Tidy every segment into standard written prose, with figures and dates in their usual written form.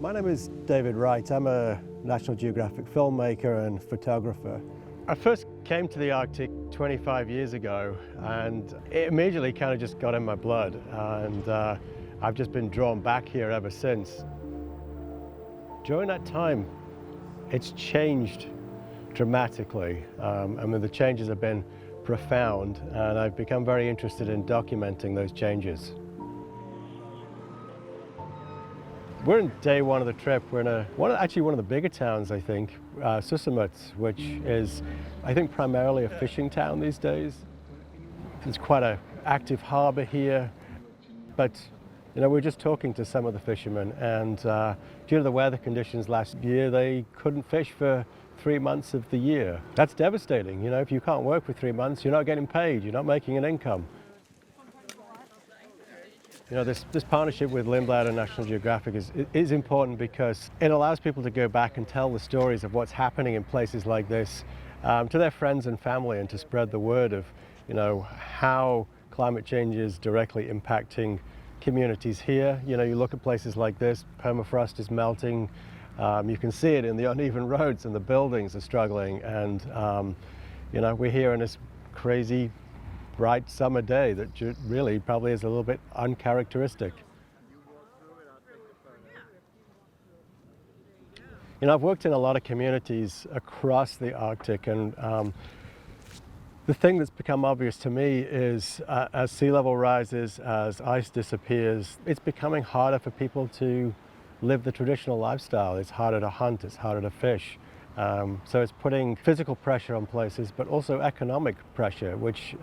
My name is David Wright. I'm a National Geographic filmmaker and photographer. I first came to the Arctic 25 years ago, and it immediately kind of just got in my blood, and I've just been drawn back here ever since. During that time, it's changed dramatically. I mean, the changes have been profound, and I've become very interested in documenting those changes. We're in day one of the trip. We're in actually one of the bigger towns, I think, Umanak, which is, I think, primarily a fishing town these days. There's quite an active harbor here, but we're just talking to some of the fishermen, and due to the weather conditions last year, they couldn't fish for 3 months of the year. That's devastating. If you can't work for 3 months, you're not getting paid, you're not making an income. This partnership with Lindblad and National Geographic is important because it allows people to go back and tell the stories of what's happening in places like this to their friends and family, and to spread the word of how climate change is directly impacting communities here. You look at places like this, permafrost is melting, you can see it in the uneven roads, and the buildings are struggling, and we're here in this crazy bright summer day that really probably is a little bit uncharacteristic. I've worked in a lot of communities across the Arctic, and the thing that's become obvious to me is as sea level rises, as ice disappears, it's becoming harder for people to live the traditional lifestyle. It's harder to hunt, it's harder to fish. So it's putting physical pressure on places, but also economic pressure, which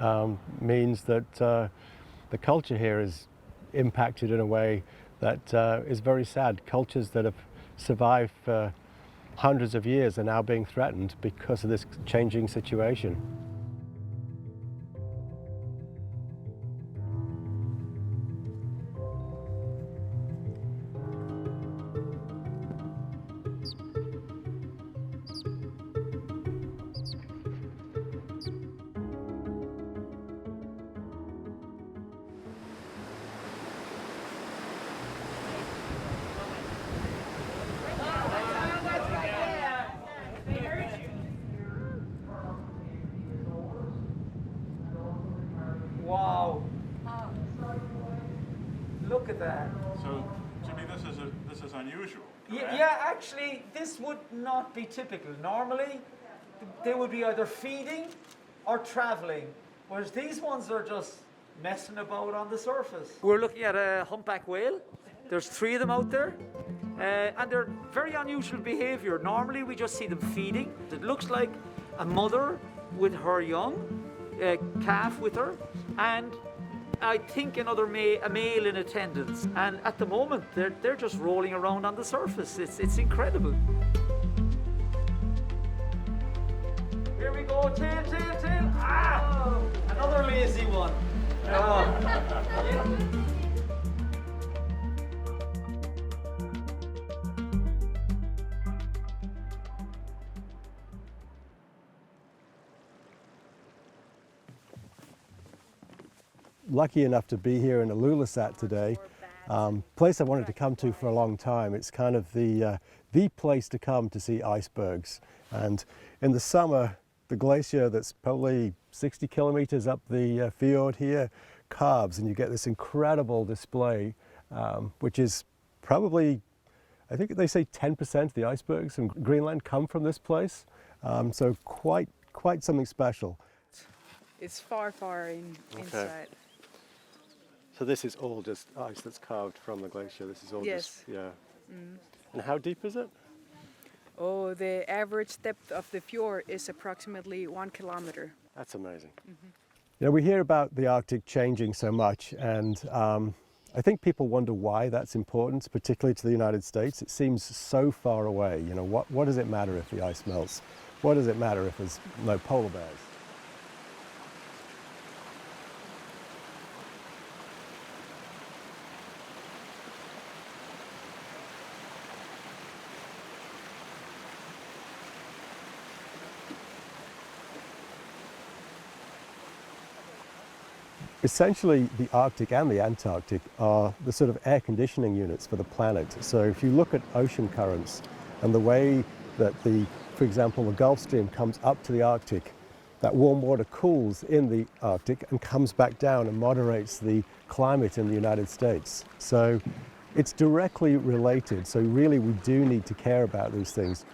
means that the culture here is impacted in a way that is very sad. Cultures that have survived for hundreds of years are now being threatened because of this changing situation. Wow! Look at that. So, Jimmy, this is unusual. Yeah, actually, this would not be typical. Normally, they would be either feeding or traveling, whereas these ones are just messing about on the surface. We're looking at a humpback whale. There's 3 of them out there, and they're very unusual behavior. Normally, we just see them feeding. It looks like a mother with her young, a calf with her, and I think a male in attendance. And at the moment, they're just rolling around on the surface. It's incredible. Here we go, tail. Ah! Another lazy one. Yeah. Lucky enough to be here in Ilulissat today, place I wanted to come to for a long time. It's kind of the place to come to see icebergs. And in the summer, the glacier that's probably 60 kilometers up the fjord here calves, and you get this incredible display, which is probably, I think they say 10% of the icebergs in Greenland come from this place. So quite something special. It's far inside. So this is all just ice that's carved from the glacier. This is all Yes. And how deep is it? Oh, the average depth of the fjord is approximately 1 kilometer. That's amazing. We hear about the Arctic changing so much, and I think people wonder why that's important, particularly to the United States. It seems so far away. What does it matter if the ice melts? What does it matter if there's no polar bears? Essentially, the Arctic and the Antarctic are the sort of air conditioning units for the planet. So if you look at ocean currents and the way that for example, the Gulf Stream comes up to the Arctic, that warm water cools in the Arctic and comes back down and moderates the climate in the United States. So it's directly related. So really, we do need to care about these things.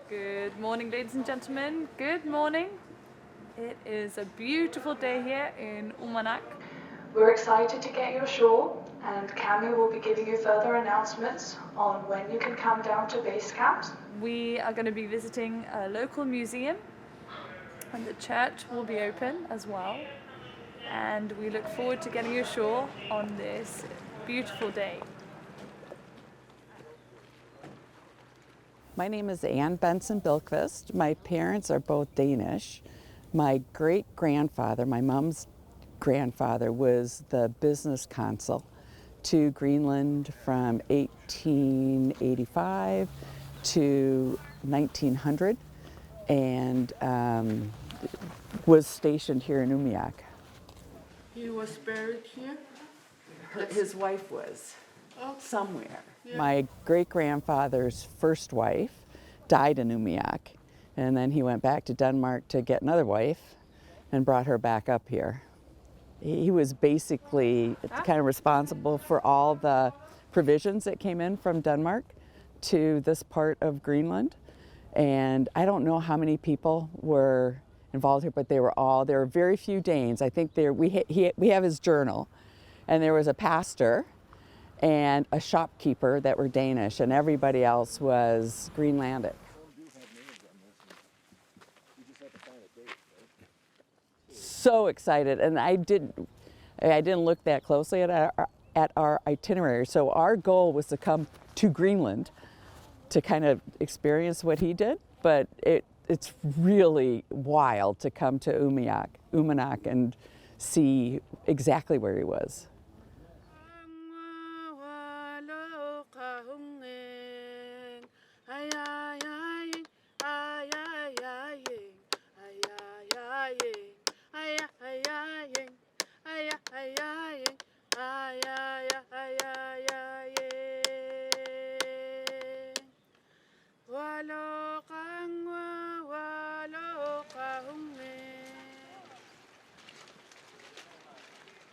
Good morning, ladies and gentlemen. Good morning. It is a beautiful day here in Umanak. We're excited to get you ashore, and Cami will be giving you further announcements on when you can come down to base camps. We are going to be visiting a local museum, and the church will be open as well. And we look forward to getting you ashore on this beautiful day. My name is Ann Benson Bilkvist. My parents are both Danish. My great-grandfather, my mom's grandfather, was the business consul to Greenland from 1885 to 1900 and was stationed here in Umanak. He was buried here? His wife was somewhere. Yeah. My great-grandfather's first wife died in Umanak, and then he went back to Denmark to get another wife and brought her back up here. He was basically kind of responsible for all the provisions that came in from Denmark to this part of Greenland. And I don't know how many people were involved here, but there were very few Danes. I think we have his journal, and there was a pastor and a shopkeeper that were Danish, and everybody else was Greenlandic. So excited, and I didn't look that closely at our itinerary. So our goal was to come to Greenland to kind of experience what he did, but it's really wild to come to Umanak and see exactly where he was.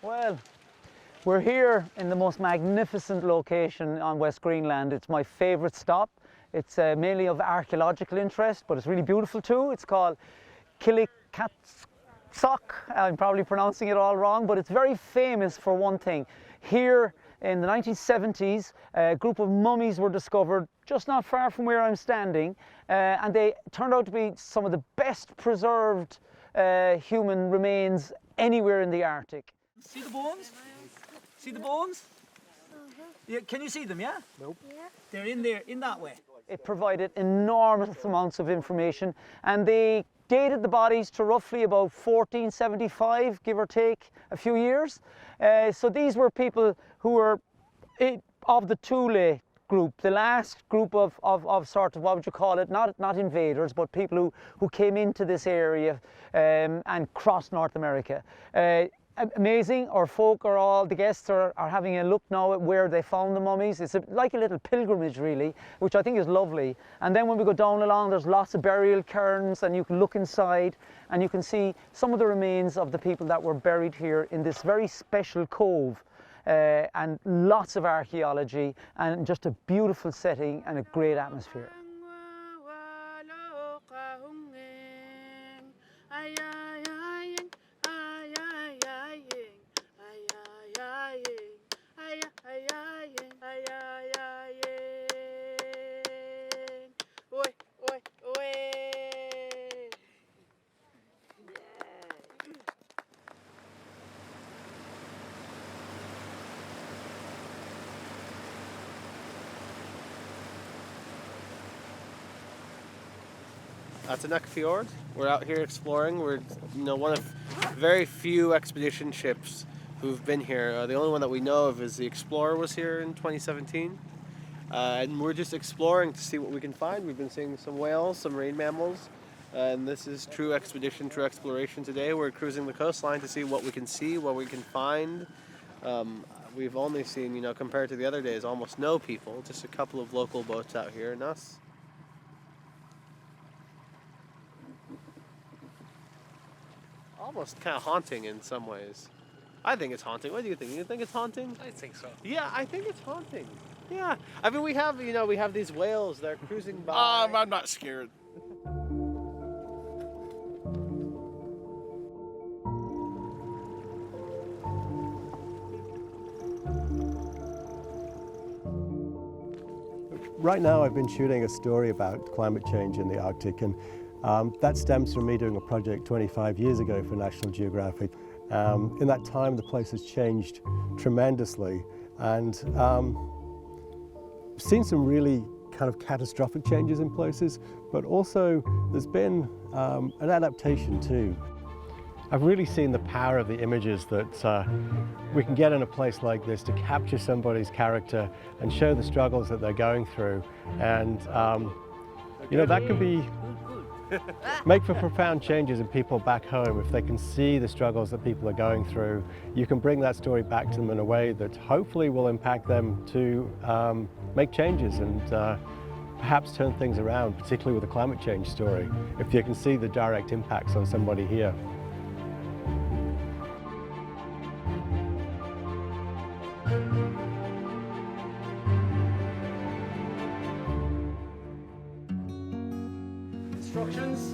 Well, we're here in the most magnificent location on West Greenland. It's my favourite stop. It's mainly of archaeological interest, but it's really beautiful too. It's called Qilakitsoq. I'm probably pronouncing it all wrong, but it's very famous for one thing. Here in the 1970s, a group of mummies were discovered just not far from where I'm standing, and they turned out to be some of the best preserved human remains anywhere in the Arctic. See the bones? See the bones? Yeah, can you see them, yeah? Nope. Yeah. They're in there, in that way. It provided enormous amounts of information, and they dated the bodies to roughly about 1475, give or take a few years. So these were people who were of the Thule group, the last group of sort of, what would you call it, not invaders, but people who came into this area and crossed North America. Amazing. Our folk are all, the guests are having a look now at where they found the mummies. It's like a little pilgrimage really, which I think is lovely. And then when we go down along, there's lots of burial cairns, and you can look inside and you can see some of the remains of the people that were buried here in this very special cove. And lots of archaeology, and just a beautiful setting and a great atmosphere. Umanak Fjord. We're out here exploring. We're one of very few expedition ships who've been here. The only one that we know of is the Explorer was here in 2017. And we're just exploring to see what we can find. We've been seeing some whales, some marine mammals, and this is true expedition, true exploration today. We're cruising the coastline to see what we can see, what we can find. We've only seen, compared to the other days, almost no people, just a couple of local boats out here and us. Almost kind of haunting in some ways. I think it's haunting. What do you think? You think it's haunting? I think so. Yeah, I think it's haunting. Yeah. I mean, we have these whales that are cruising by. I'm not scared. Right now I've been shooting a story about climate change in the Arctic, and that stems from me doing a project 25 years ago for National Geographic. In that time the place has changed tremendously, and seen some really kind of catastrophic changes in places, but also there's been an adaptation too. I've really seen the power of the images that we can get in a place like this to capture somebody's character and show the struggles that they're going through, and that can be make for profound changes in people back home. If they can see the struggles that people are going through, you can bring that story back to them in a way that hopefully will impact them to make changes and perhaps turn things around, particularly with a climate change story, if you can see the direct impacts on somebody here. Instructions.